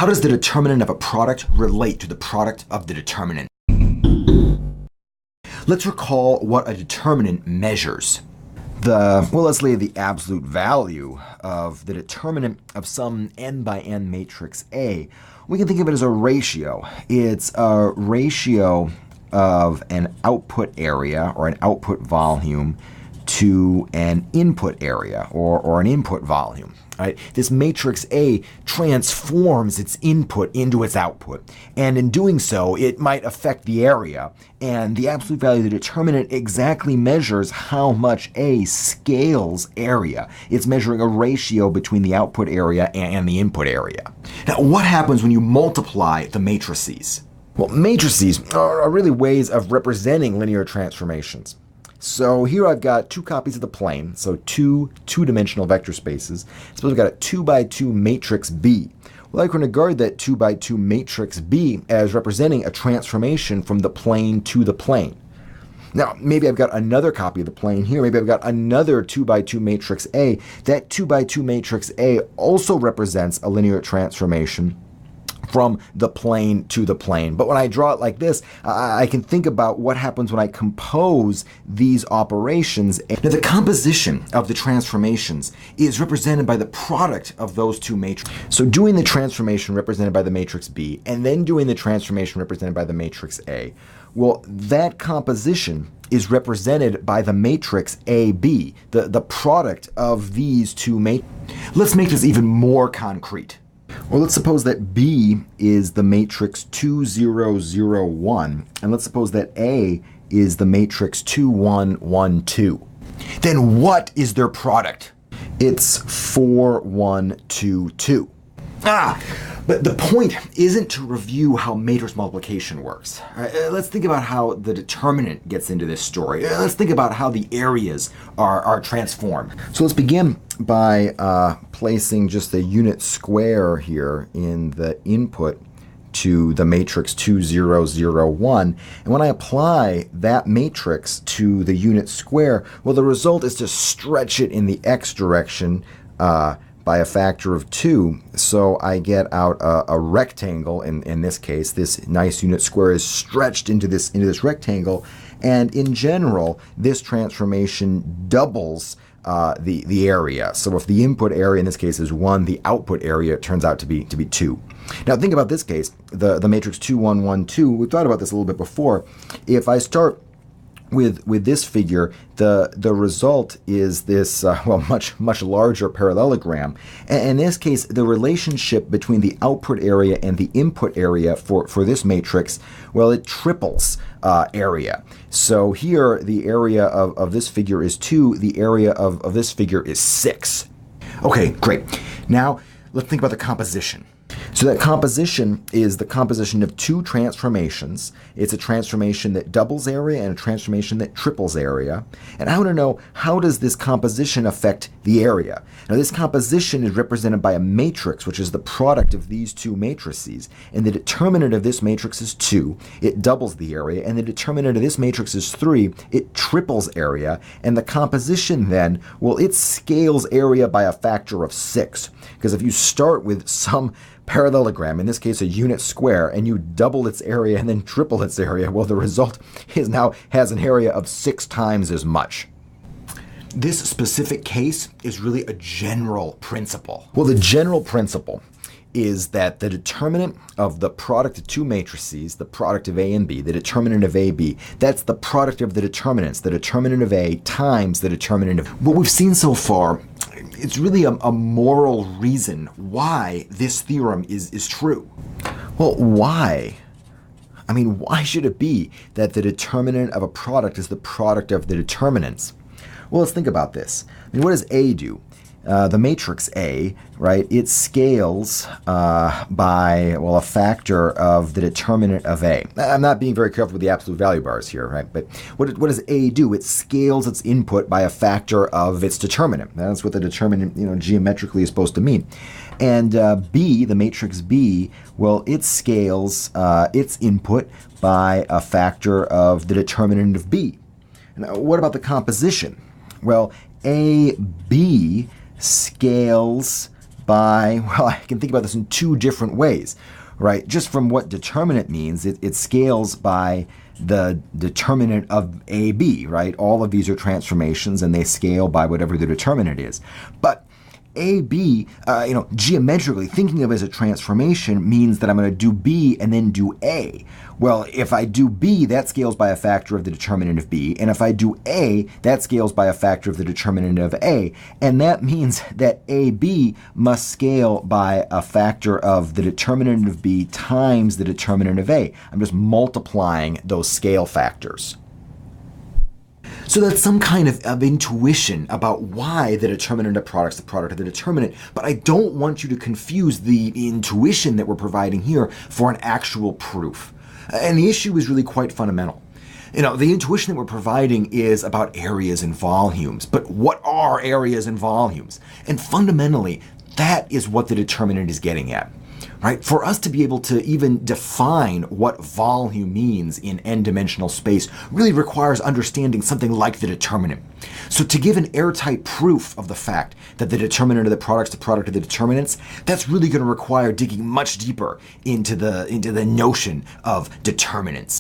How does the determinant of a product relate to the product of the determinant? Let's recall what a determinant measures. Let's lay the absolute value of the determinant of some n by n matrix A. We can think of it as a ratio. It's a ratio of an output area or an output volume to an input area or an input volume. Right? This matrix A transforms its input into its output, and in doing so, it might affect the area, and the absolute value of the determinant exactly measures how much A scales area. It's measuring a ratio between the output area and the input area. Now, what happens when you multiply the matrices? Well, matrices are really ways of representing linear transformations. So here I've got two copies of the plane, so two-dimensional vector spaces. Suppose we've got a 2 by 2 matrix B. Well, I can regard that 2 by 2 matrix B as representing a transformation from the plane to the plane. Now, maybe I've got another copy of the plane here. Maybe I've got another 2 by 2 matrix A. That 2 by 2 matrix A also represents a linear transformation from the plane to the plane. But when I draw it like this, I can think about what happens when I compose these operations. Now, the composition of the transformations is represented by the product of those two matrices. So doing the transformation represented by the matrix B, and then doing the transformation represented by the matrix A, well, that composition is represented by the matrix AB, the product of these two matrices. Let's make this even more concrete. Well, let's suppose that B is the matrix 2, 0, 0, 1, and let's suppose that A is the matrix 2, 1, 1, 2. Then what is their product? It's 4, 1, 2, 2. But the point isn't to review how matrix multiplication works. Let's think about how the determinant gets into this story. Let's think about how the areas are transformed. So let's begin by placing just a unit square here in the input to the matrix 2, 0, 0, 1. And when I apply that matrix to the unit square, well, the result is to stretch it in the x direction by a factor of 2, so I get out a rectangle. In this case, this nice unit square is stretched into this rectangle, and in general, this transformation doubles the area. So if the input area in this case is 1, the output area turns out to be 2. Now think about this case, the matrix 2, 1, 1, 2. We thought about this a little bit before. If I start with this figure, the result is this much larger parallelogram. And in this case, the relationship between the output area and the input area for this matrix, well, it triples area. So here, the area of this figure is 2. The area of this figure is 6. Okay, great. Now let's think about the composition. So that composition is the composition of two transformations. It's a transformation that doubles area and a transformation that triples area. And I want to know, how does this composition affect the area? Now, this composition is represented by a matrix, which is the product of these two matrices. And the determinant of this matrix is 2. It doubles the area. And the determinant of this matrix is 3. It triples area. And the composition then, well, it scales area by a factor of 6. Because if you start with some parallelogram, in this case a unit square, and you double its area and then triple its area, well, the result has an area of 6 times as much. This specific case is really a general principle. Well, the general principle is that the determinant of the product of two matrices, the product of A and B, the determinant of AB, that's the product of the determinants, the determinant of A times the determinant of... What we've seen so far, it's really a moral reason why this theorem is true. Well, why? I mean, why should it be that the determinant of a product is the product of the determinants? Well, let's think about this. I mean, what does A do? The matrix A, right, it scales by, well, a factor of the determinant of A. I'm not being very careful with the absolute value bars here, right? But what does A do? It scales its input by a factor of its determinant. That's what the determinant, geometrically is supposed to mean. And B, the matrix B, well, it scales its input by a factor of the determinant of B. Now, what about the composition? Well, AB scales by, well, I can think about this in two different ways, right? Just from what determinant means, it scales by the determinant of AB, right? All of these are transformations and they scale by whatever the determinant is. But AB, geometrically thinking of as a transformation means that I'm going to do B and then do A. Well, if I do B, that scales by a factor of the determinant of B. And if I do A, that scales by a factor of the determinant of A. And that means that AB must scale by a factor of the determinant of B times the determinant of A. I'm just multiplying those scale factors. So that's some kind of intuition about why the determinant of products the product of the determinant. But I don't want you to confuse the intuition that we're providing here for an actual proof. And the issue is really quite fundamental. The intuition that we're providing is about areas and volumes. But what are areas and volumes? And fundamentally, that is what the determinant is getting at. Right? For us to be able to even define what volume means in n-dimensional space really requires understanding something like the determinant. So to give an airtight proof of the fact that the determinant of the product of the determinants, that's really going to require digging much deeper into the notion of determinants.